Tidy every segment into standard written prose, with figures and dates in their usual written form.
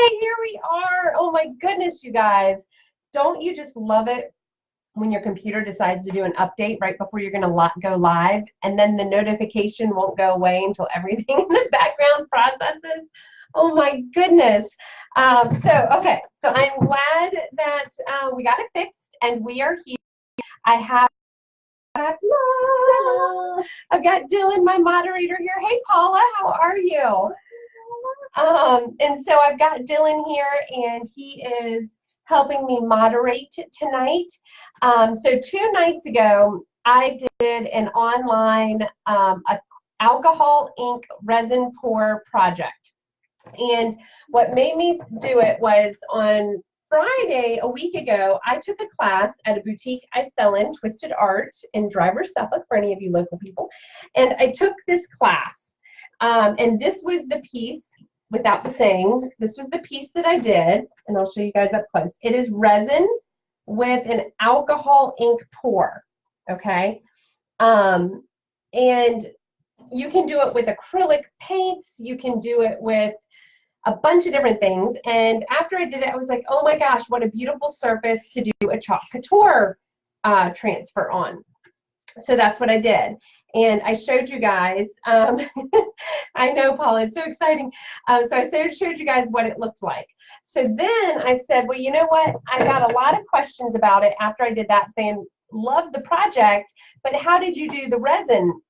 Yay, here we are. Oh my goodness, you guys. Don't you just love it when your computer decides to do an update right before you're going to go live, and then the notification won't go away until everything in the background processes? Oh my goodness. Okay, so I'm glad that we got it fixed and we are here. I have Hello. I've got Dylan, my moderator, here. Hey, Paula, how are you? And so I've got Dylan here, and he is helping me moderate tonight. So 2 nights ago, I did an online alcohol ink resin pour project. And what made me do it was on Friday, a week ago, I took a class at a boutique I sell in, Twisted Art, in Driver, Suffolk, for any of you local people. And I took this class. And this was the piece, without the saying, this was the piece that I did. And I'll show you guys up close. It is resin with an alcohol ink pour, okay? And you can do it with acrylic paints. You can do it with a bunch of different things. And after I did it, I was like, oh my gosh, what a beautiful surface to do a chalk couture transfer on. So that's what I did. And I showed you guys, I know, Paula, it's so exciting. So I showed you guys what it looked like. So then I said, well, you know what? I got a lot of questions about it after I did that, saying, love the project, but how did you do the resin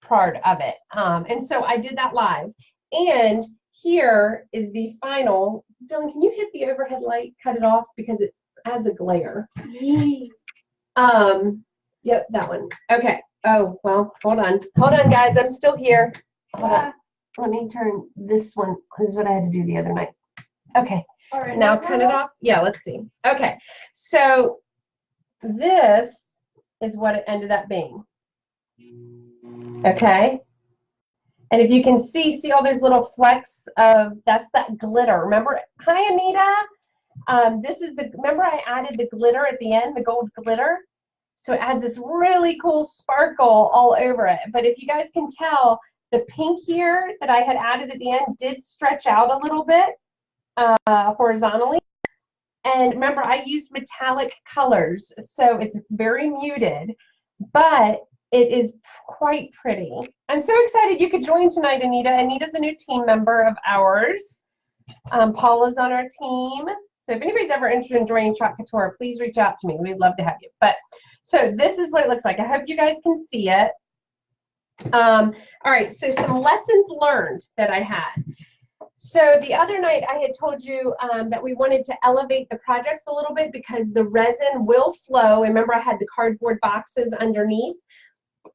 part of it? And so I did that live. And here is the final. Dylan, can you hit the overhead light, cut it off, because it adds a glare. Yep, that one. Okay. Oh, well, hold on. Hold on, guys. I'm still here. Hold on. Let me turn this one. This is what I had to do the other night. Okay. All right. Now cut it off. Yeah, let's see. Okay. So this is what it ended up being. Okay. And if you can see all those little flecks of, that's that glitter. Remember, hi, Anita. This is remember I added the glitter at the end, the gold glitter? So it adds this really cool sparkle all over it. But if you guys can tell, the pink here that I had added at the end did stretch out a little bit horizontally. And remember, I used metallic colors, so it's very muted, but it is quite pretty. I'm so excited you could join tonight, Anita. Anita's a new team member of ours. Paula's on our team. So if anybody's ever interested in joining Chalk Couture, please reach out to me. We'd love to have you. But so this is what it looks like. I hope you guys can see it. All right, so some lessons learned that I had. So the other night I had told you that we wanted to elevate the projects a little bit because the resin will flow. Remember, I had the cardboard boxes underneath.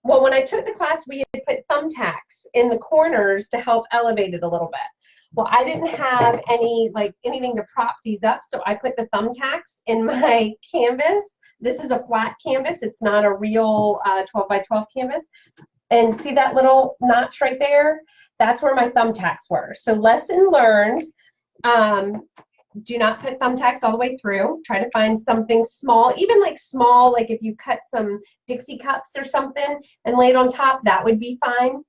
Well, when I took the class, we had put thumbtacks in the corners to help elevate it a little bit. Well, I didn't have anything to prop these up, so I put the thumbtacks in my canvas. This is a flat canvas. It's not a real 12 by 12 canvas. And see that little notch right there? That's where my thumbtacks were. So lesson learned, do not put thumbtacks all the way through. Try to find something small, even small, like if you cut some Dixie cups or something and lay it on top, that would be fine.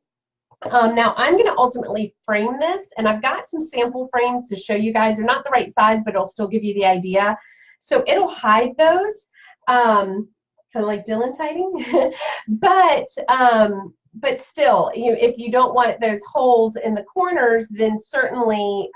Now I'm going to ultimately frame this, and I've got some sample frames to show you guys. They're not the right size, but it'll still give you the idea. So it'll hide those, kind of like Dylan's hiding, but still, if you don't want those holes in the corners, then certainly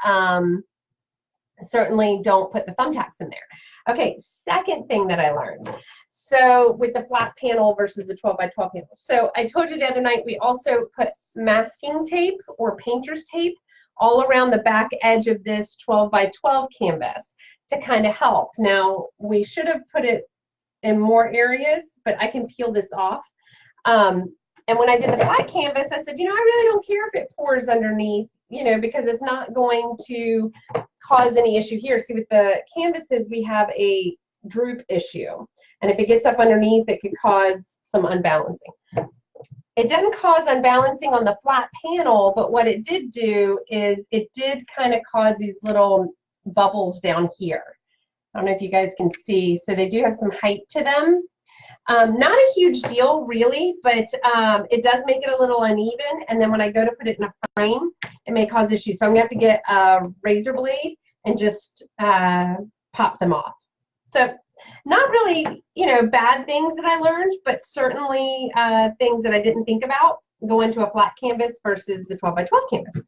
don't put the thumbtacks in there. Okay, second thing that I learned. So with the flat panel versus the 12 by 12 panel. So I told you the other night we also put masking tape or painter's tape all around the back edge of this 12 by 12 canvas to kind of help. Now we should have put it in more areas, but I can peel this off. And when I did the flat canvas, I said, I really don't care if it pours underneath, because it's not going to cause any issue here. See, with the canvases, we have a droop issue. And if it gets up underneath, it could cause some unbalancing. It didn't cause unbalancing on the flat panel, but what it did do is it did kind of cause these little bubbles down here. I don't know if you guys can see. So they do have some height to them. Not a huge deal, really, but it does make it a little uneven. And then when I go to put it in a frame, it may cause issues. So I'm going to have to get a razor blade and just pop them off. So not really, you know, bad things that I learned, but certainly things that I didn't think about going to a flat canvas versus the 12 by 12 canvas.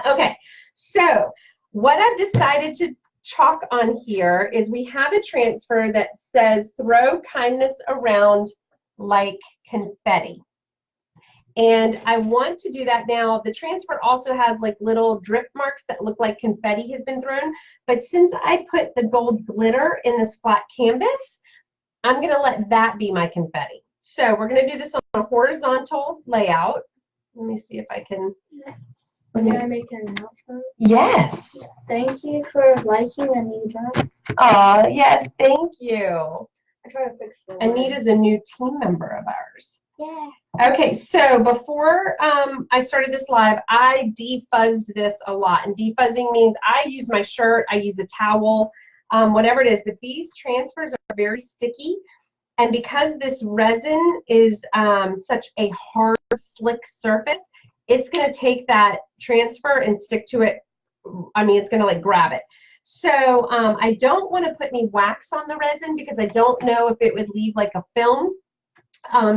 Okay, so what I've decided to chalk on here is we have a transfer that says throw kindness around like confetti. And I want to do that now. The transfer also has like little drip marks that look like confetti has been thrown. But since I put the gold glitter in this flat canvas, I'm going to let that be my confetti. So we're going to do this on a horizontal layout. Let me see if I can. Can I make an announcement? Yes. Thank you for liking Anita. Oh, yes, thank you. I try to fix the Anita's a new team member of ours. Yeah. Okay, so before I started this live, I defuzzed this a lot. And defuzzing means I use my shirt, I use a towel, whatever it is. But these transfers are very sticky. And because this resin is such a hard, slick surface, it's going to take that transfer and stick to it. I mean, it's going to like grab it. So I don't want to put any wax on the resin because I don't know if it would leave like a film.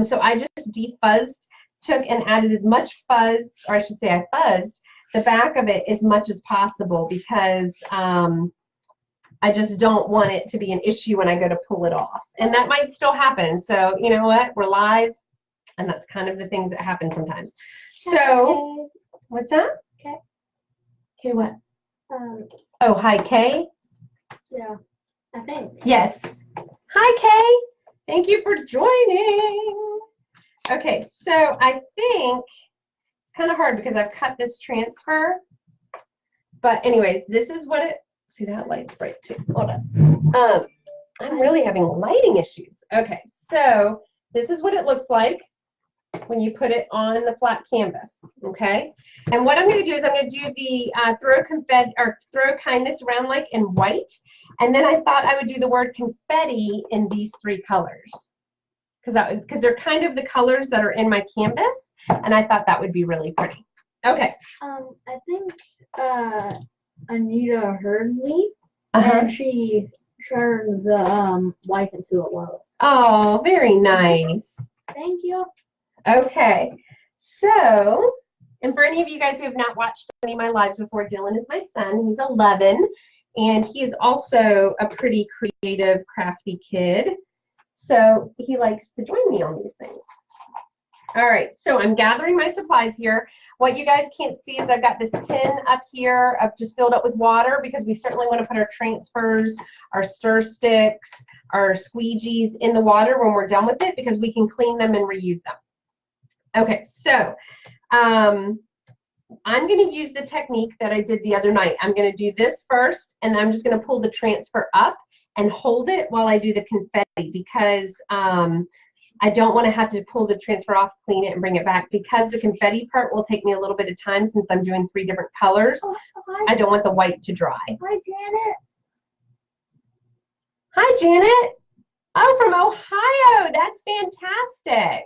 So I just defuzzed, took and added as much fuzz, or I should say I fuzzed the back of it as much as possible because I just don't want it to be an issue when I go to pull it off. And that might still happen. So you know what? We're live, and that's kind of the things that happen sometimes. So, what's that? Okay. Okay, what? Oh, hi, Kay. Yeah, I think. Yes. Hi, Kay. Thank you for joining. Okay, so I think it's kind of hard because I've cut this transfer. But anyways, this is what it, see that light's bright too. Hold on. I'm really having lighting issues. Okay, so this is what it looks like when you put it on the flat canvas, okay? And what I'm going to do is I'm going to do the throw confetti or throw kindness around like in white, and then I thought I would do the word confetti in these three colors because they're kind of the colors that are in my canvas, and I thought that would be really pretty. Okay. I think Anita heard me, and she turned the white into a yellow. Oh, very nice. Thank you. Okay, so, and for any of you guys who have not watched any of my lives before, Dylan is my son. He's 11, and he is also a pretty creative, crafty kid. So he likes to join me on these things. All right, so I'm gathering my supplies here. What you guys can't see is I've got this tin up here. I've just filled up with water because we certainly want to put our transfers, our stir sticks, our squeegees in the water when we're done with it because we can clean them and reuse them. Okay, so I'm going to use the technique that I did the other night. I'm going to do this first, and then I'm just going to pull the transfer up and hold it while I do the confetti because I don't want to have to pull the transfer off, clean it, and bring it back because the confetti part will take me a little bit of time since I'm doing 3 different colors. I don't want the white to dry. Hi, Janet. Hi, Janet. Oh, from Ohio. That's fantastic.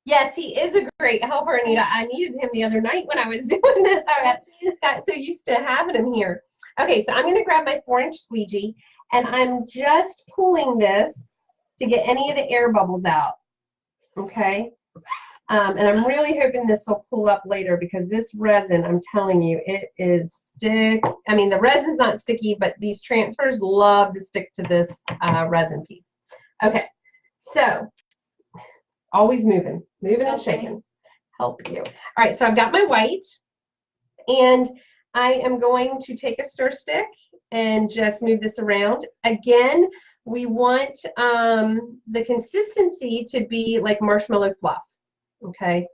Yes, he is a great helper, Anita. I needed him the other night when I was doing this. I got so used to having him here. Okay, so I'm going to grab my 4-inch squeegee, and I'm just pulling this to get any of the air bubbles out. Okay? And I'm really hoping this will pull up later because this resin, I'm telling you, it is stick. I mean, the resin's not sticky, but these transfers love to stick to this resin piece. Okay, so always moving and shaking. Help you. All right, so I've got my white, and I am going to take a stir stick and just move this around. Again, we want the consistency to be like marshmallow fluff, okay?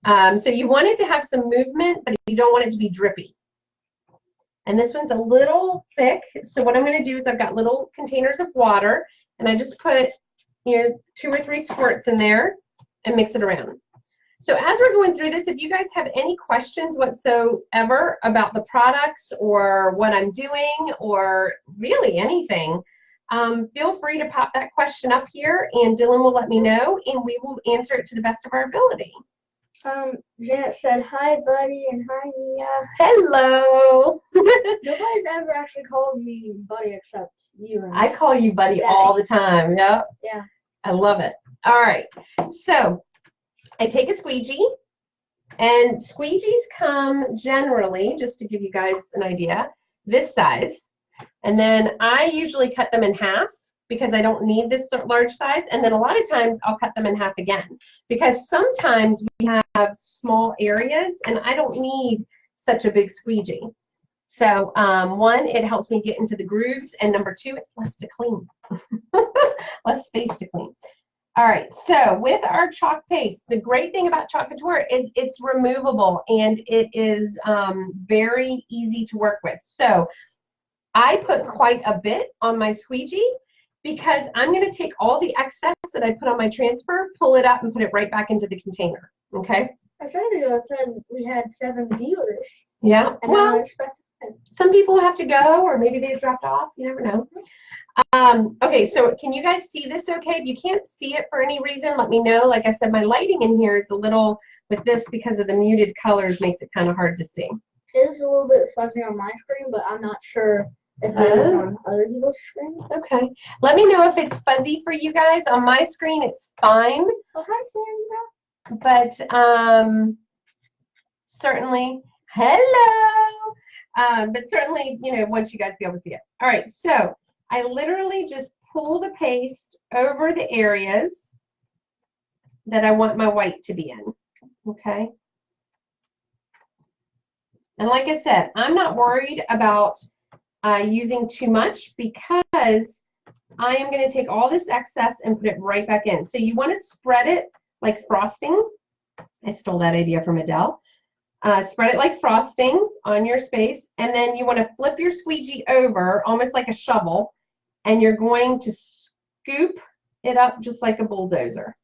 So you want it to have some movement, but you don't want it to be drippy. And this one's a little thick, so what I'm going to do is I've got little containers of water, and I just put, you know, 2 or 3 squirts in there and mix it around. So as we're going through this, if you guys have any questions whatsoever about the products or what I'm doing or really anything, feel free to pop that question up here and Dylan will let me know and we will answer it to the best of our ability. Janet said, hi, buddy, and hi, Nia. Hello. Nobody's ever actually called me buddy except you. And I call you buddy all the time. Yep. Yeah. I love it. All right. So I take a squeegee, and squeegees come generally, just to give you guys an idea, this size. And then I usually cut them in half because I don't need this large size. And then a lot of times I'll cut them in half again because sometimes we have small areas and I don't need such a big squeegee. So one, it helps me get into the grooves, and number two, it's less to clean, less space to clean. All right, so with our chalk paste, the great thing about Chalk Couture is it's removable and it is very easy to work with. So I put quite a bit on my squeegee because I'm going to take all the excess that I put on my transfer, pull it up, and put it right back into the container. Okay? I tried to go. It said we had 7 viewers. Yeah. And well, I expected some people have to go, or maybe they've dropped off. You never know. Okay, so can you guys see this okay? If you can't see it for any reason, let me know. Like I said, my lighting in here is a little, with this, because of the muted colors, makes it kind of hard to see. It is a little bit fuzzy on my screen, but I'm not sure if it is on other people's screen. Okay. Let me know if it's fuzzy for you guys. On my screen, it's fine. Oh, hi, Sandra. But certainly, hello. But certainly, you know, once you guys be able to see it. All right, so I literally just pull the paste over the areas that I want my white to be in, okay? And like I said, I'm not worried about using too much because I am going to take all this excess and put it right back in. So you want to spread it like frosting. I stole that idea from Adele. Spread it like frosting on your space, and then you want to flip your squeegee over almost like a shovel, and you're going to scoop it up just like a bulldozer.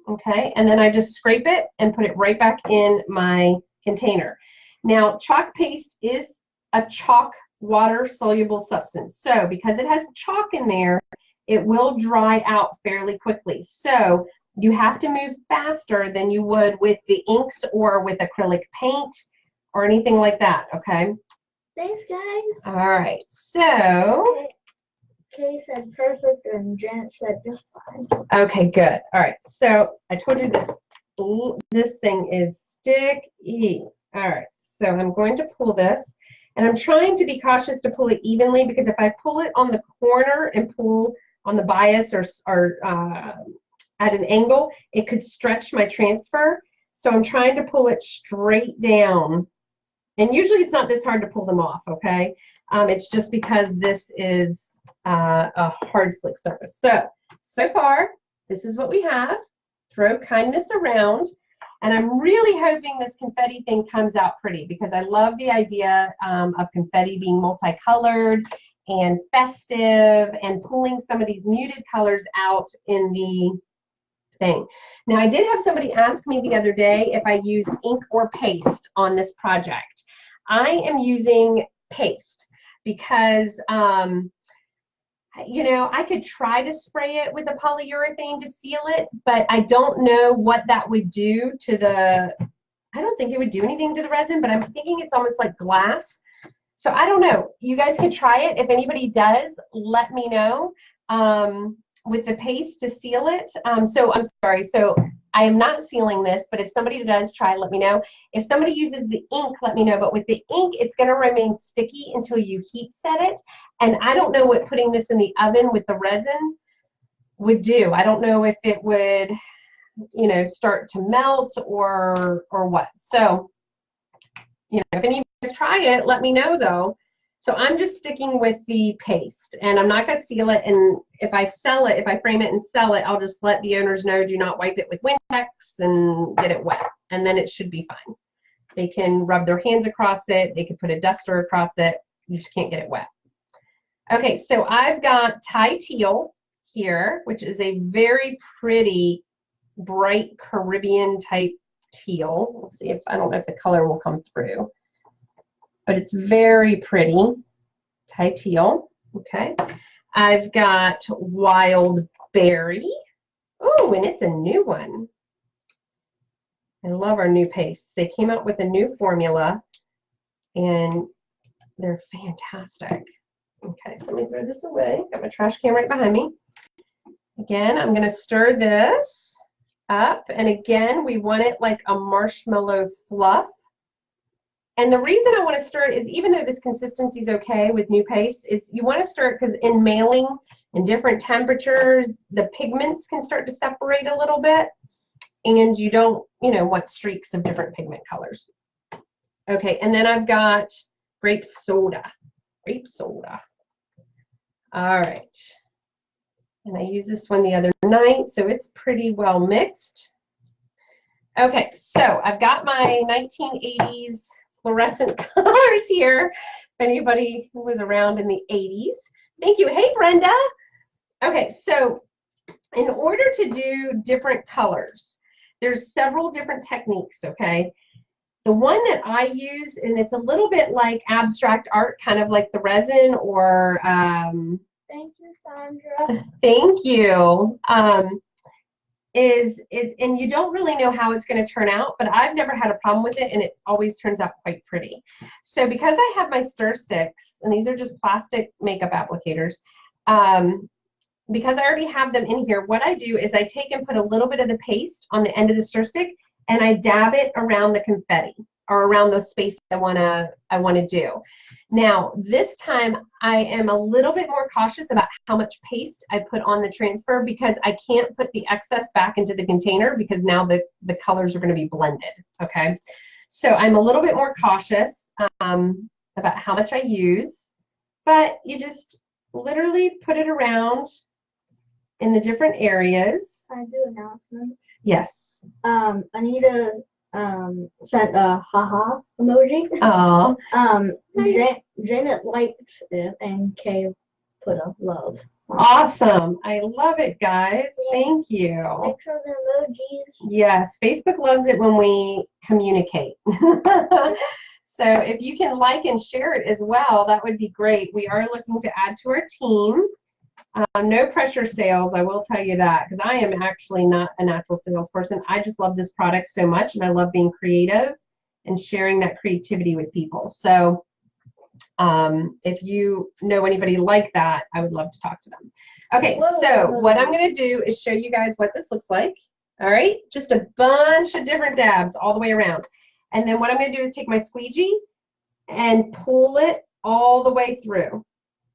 Okay, and then I just scrape it and put it right back in my container. Now, chalk paste is a chalk water soluble substance. So because it has chalk in there, it will dry out fairly quickly. So you have to move faster than you would with the inks or with acrylic paint or anything like that, okay? Thanks, guys. All right, so. Kay said perfect, and Janet said just fine. Okay, good. All right, so I told you this thing is sticky. All right, so I'm going to pull this, and I'm trying to be cautious to pull it evenly because if I pull it on the corner and pull on the bias or at an angle, it could stretch my transfer. So I'm trying to pull it straight down. And usually it's not this hard to pull them off, okay? It's just because this is a hard slick surface. So far, this is what we have. Throw kindness around. And I'm really hoping this confetti thing comes out pretty because I love the idea of confetti being multicolored and festive and pulling some of these muted colors out in the thing. Now, I did have somebody ask me the other day if I used ink or paste on this project. I am using paste because, you know, I could try to spray it with a polyurethane to seal it, but I don't know what that would do to the, I don't think it would do anything to the resin, but I'm thinking it's almost like glass. So I don't know. You guys can try it. If anybody does, let me know. With the paste to seal it. So I'm sorry, so I am not sealing this, but if somebody does try, let me know. If somebody uses the ink, let me know, but with the ink, it's gonna remain sticky until you heat set it, and I don't know what putting this in the oven with the resin would do. I don't know if it would, you know, start to melt or what. So, you know, if any of you guys try it, let me know though. So I'm just sticking with the paste, and I'm not going to seal it, and if I sell it, if I frame it and sell it, I'll just let the owners know, do not wipe it with Windex and get it wet, and then it should be fine. They can rub their hands across it, they can put a duster across it, you just can't get it wet. Okay, so I've got Thai teal here, which is a very pretty, bright Caribbean type teal. Let's see if, I don't know if the color will come through. But it's very pretty, Thai teal, okay. I've got wild berry. Oh, and it's a new one. I love our new pastes. They came out with a new formula, and They're fantastic. Okay, so let me throw this away. Got my trash can right behind me. Again, I'm going to stir this up. And again, we want it like a marshmallow fluff. And the reason I want to stir it is, even though this consistency is okay with new paste, is you want to stir it because in mailing in different temperatures, the pigments can start to separate a little bit. And you don't, want streaks of different pigment colors. Okay, and then I've got grape soda. Grape soda. All right. And I used this one the other night, so it's pretty well mixed. Okay, so I've got my 1980s fluorescent colors here. If anybody who was around in the 80s. Thank you. Hey, Brenda. Okay, so in order to do different colors, there's several different techniques, okay? The one that I use, and it's a little bit like abstract art, kind of like the resin or... Thank you, Sandra. Thank you. And you don't really know how it's going to turn out, but I've never had a problem with it, and it always turns out quite pretty. So because I have my stir sticks, and these are just plastic makeup applicators, because I already have them in here, what I do is I take and put a little bit of the paste on the end of the stir stick, and I dab it around the confetti or around those spaces I wanna do. Now, this time I am a little bit more cautious about how much paste I put on the transfer, because I can't put the excess back into the container because now the colors are going to be blended, okay? So I'm a little bit more cautious about how much I use, but you just literally put it around in the different areas. Can I do announcements? Yes. Anita sent a haha emoji. Oh. Nice. Janet liked it, and Kay put a love. Awesome. I love it, guys. Yeah. Thank you. Picture of emojis. Yes, Facebook loves it when we communicate. So if you can like and share it as well, that would be great. We are looking to add to our team. No pressure sales, I will tell you that, because I am actually not a natural salesperson. I just love this product so much, and I love being creative and sharing that creativity with people. So if you know anybody like that, I would love to talk to them. Okay, so what I'm going to do is show you guys what this looks like. All right, just a bunch of different dabs all the way around. And then what I'm going to do is take my squeegee and pull it all the way through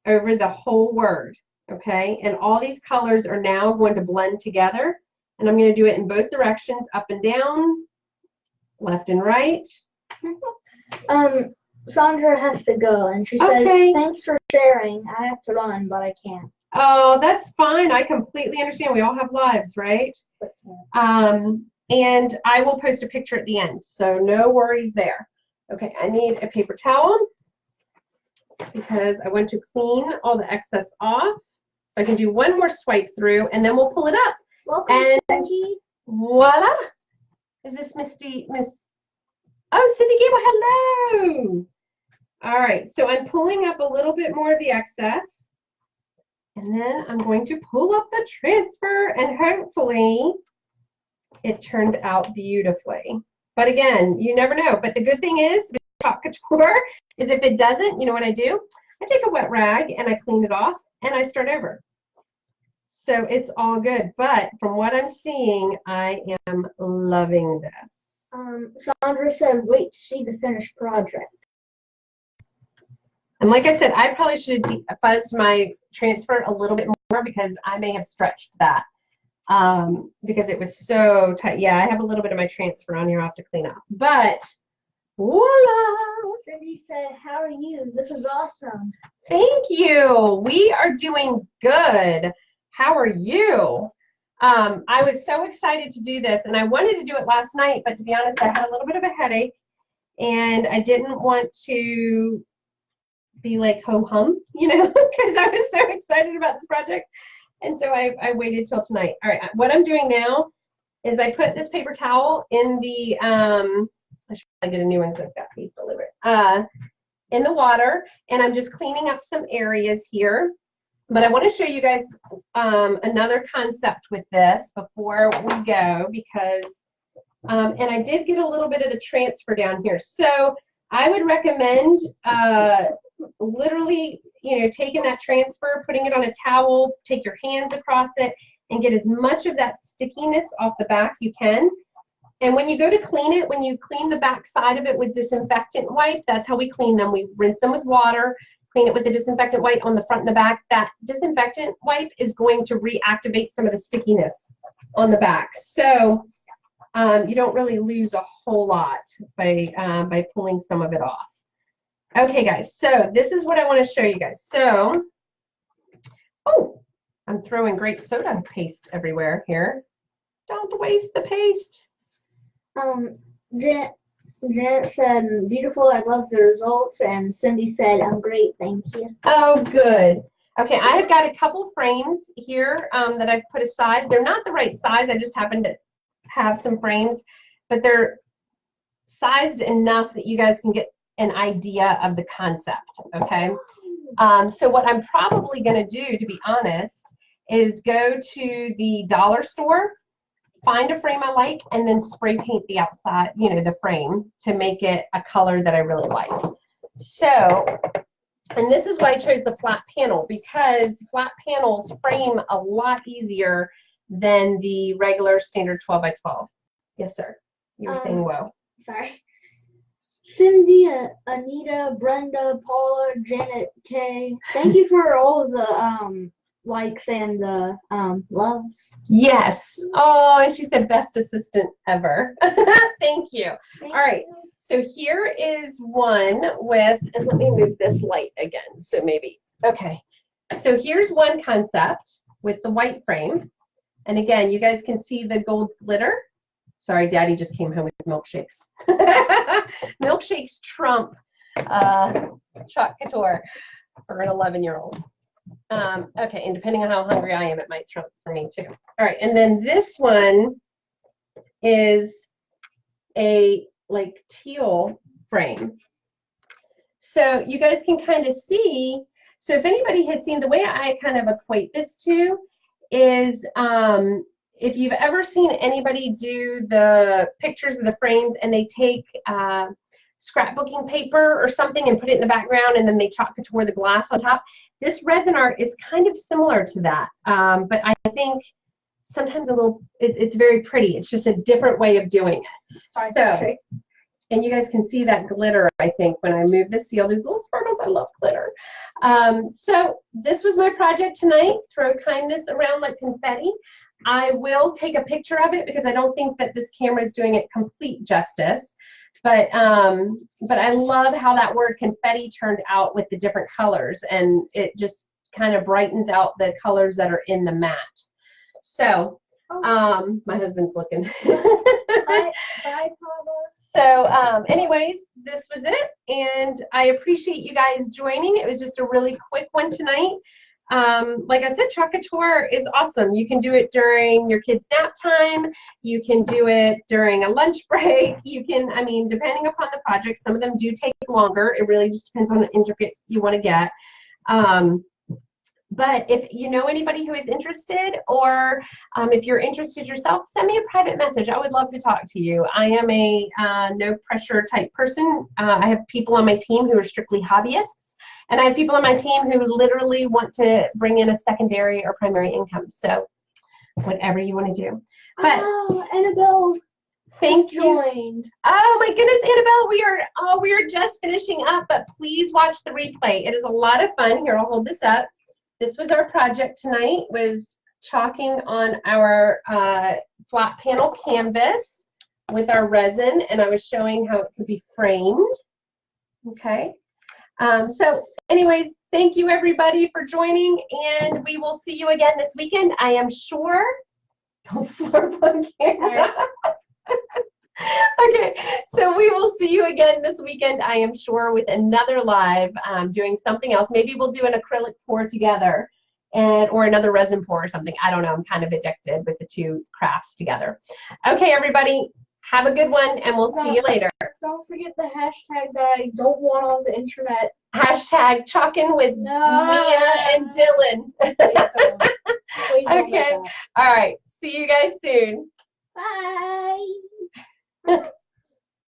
over the whole word. Okay, and all these colors are now going to blend together, and I'm going to do it in both directions, up and down, left and right. Sandra has to go, and she said, thanks for sharing. I have to run, but I can't. Oh, that's fine. I completely understand. We all have lives, right? And I will post a picture at the end, so no worries there. Okay, I need a paper towel because I want to clean all the excess off. So I can do one more swipe through, and then we'll pull it up. Welcome, and Cindy. Voila! Is this Miss? Oh, Cindy Gable, hello! All right, so I'm pulling up a little bit more of the excess, and then I'm going to pull up the transfer, and hopefully it turned out beautifully. But again, you never know. But the good thing is, with Top Couture, is if it doesn't, you know what I do? I take a wet rag and I clean it off, and I start over. So it's all good. But from what I'm seeing, I am loving this. Sandra said, wait to see the finished project. And like I said, I probably should have fuzzed my transfer a little bit more, because I may have stretched that because it was so tight. Yeah, I have a little bit of my transfer on here I'll have to clean up. But voila! Cindy said, how are you? This is awesome. Thank you. We are doing good. How are you? I was so excited to do this, and I wanted to do it last night, but to be honest, I had a little bit of a headache, and I didn't want to be like ho-hum, because I was so excited about this project. And so I waited till tonight. All right, what I'm doing now is I put this paper towel in the, I should probably get a new one so it's got paste all over it, in the water, and I'm just cleaning up some areas here. But I want to show you guys another concept with this before we go, because, and I did get a little bit of the transfer down here. So I would recommend literally, you know, taking that transfer, putting it on a towel, take your hands across it, and get as much of that stickiness off the back you can. And when you go to clean it, when you clean the back side of it with disinfectant wipe, that's how we clean them. We rinse them with water, clean it with the disinfectant wipe on the front and the back. That disinfectant wipe is going to reactivate some of the stickiness on the back. So you don't really lose a whole lot by pulling some of it off. Okay, guys, so this is what I want to show you guys. So, oh, I'm throwing grape soda paste everywhere here. Don't waste the paste. Janet said, beautiful, I love the results, and Cindy said, I'm great, thank you. Oh, good. Okay, I have got a couple frames here that I've put aside. They're not the right size. I just happen to have some frames, but they're sized enough that you guys can get an idea of the concept, okay? So what I'm probably going to do, to be honest, is go to the dollar store, find a frame I like, and then spray paint the outside, you know, the frame to make it a color that I really like. So, and this is why I chose the flat panel, because flat panels frame a lot easier than the regular standard 12 by 12. Yes, sir. You were saying whoa. Sorry. Cindy, Anita, Brenda, Paula, Janet, Kay, thank you for all of the likes and the loves. Yes. Oh, and she said best assistant ever. Thank you. All right. So here is one with, and let me move this light again. So maybe, okay. So here's one concept with the white frame. And again, you guys can see the gold glitter. Sorry, Daddy just came home with milkshakes. Milkshakes trump choc couture for an 11-year-old. Okay, and depending on how hungry I am, it might trump for me too. All right, and then this one is a like teal frame. So you guys can kind of see, so if anybody has seen, the way I kind of equate this to is if you've ever seen anybody do the pictures of the frames and they take scrapbooking paper or something and put it in the background and then they choc couture the glass on top, this resin art is kind of similar to that, but I think sometimes a little, it's very pretty. It's just a different way of doing it. Sorry, so, and you guys can see that glitter, I think, when I move this. See all these little sparkles? I love glitter. So this was my project tonight, Throw Kindness Around Like Confetti. I will take a picture of it because I don't think that this camera is doing it complete justice. But I love how that word confetti turned out with the different colors, and it just kind of brightens out the colors that are in the mat. So, my husband's looking. Bye, Papa. So, anyways, this was it, and I appreciate you guys joining. It was just a really quick one tonight. Like I said, choc couture is awesome. You can do it during your kids' nap time. You can do it during a lunch break. You can, I mean, depending upon the project, some of them do take longer. It really just depends on the intricate you want to get. But if you know anybody who is interested, or if you're interested yourself, send me a private message. I would love to talk to you. I am a no pressure type person. I have people on my team who are strictly hobbyists, and I have people on my team who literally want to bring in a secondary or primary income. So whatever you want to do. But Annabelle. Thank you. Joined. Oh my goodness, Annabelle, we are just finishing up, but please watch the replay. It is a lot of fun. Here, I'll hold this up. This was our project tonight, was chalking on our flat panel canvas with our resin, and I was showing how it could be framed. Okay. So anyways, thank you everybody for joining, and we will see you again this weekend. I am sure. Don't slurp on camera. Okay, so we will see you again this weekend, I am sure, with another live doing something else. Maybe we'll do an acrylic pour together, or another resin pour or something. I don't know. I'm kind of addicted with the two crafts together. Okay, everybody, have a good one, and we'll see you later. Don't forget the hashtag that I don't want on the internet. Hashtag chalking with Mia and Dylan. Okay, all right. See you guys soon. Bye.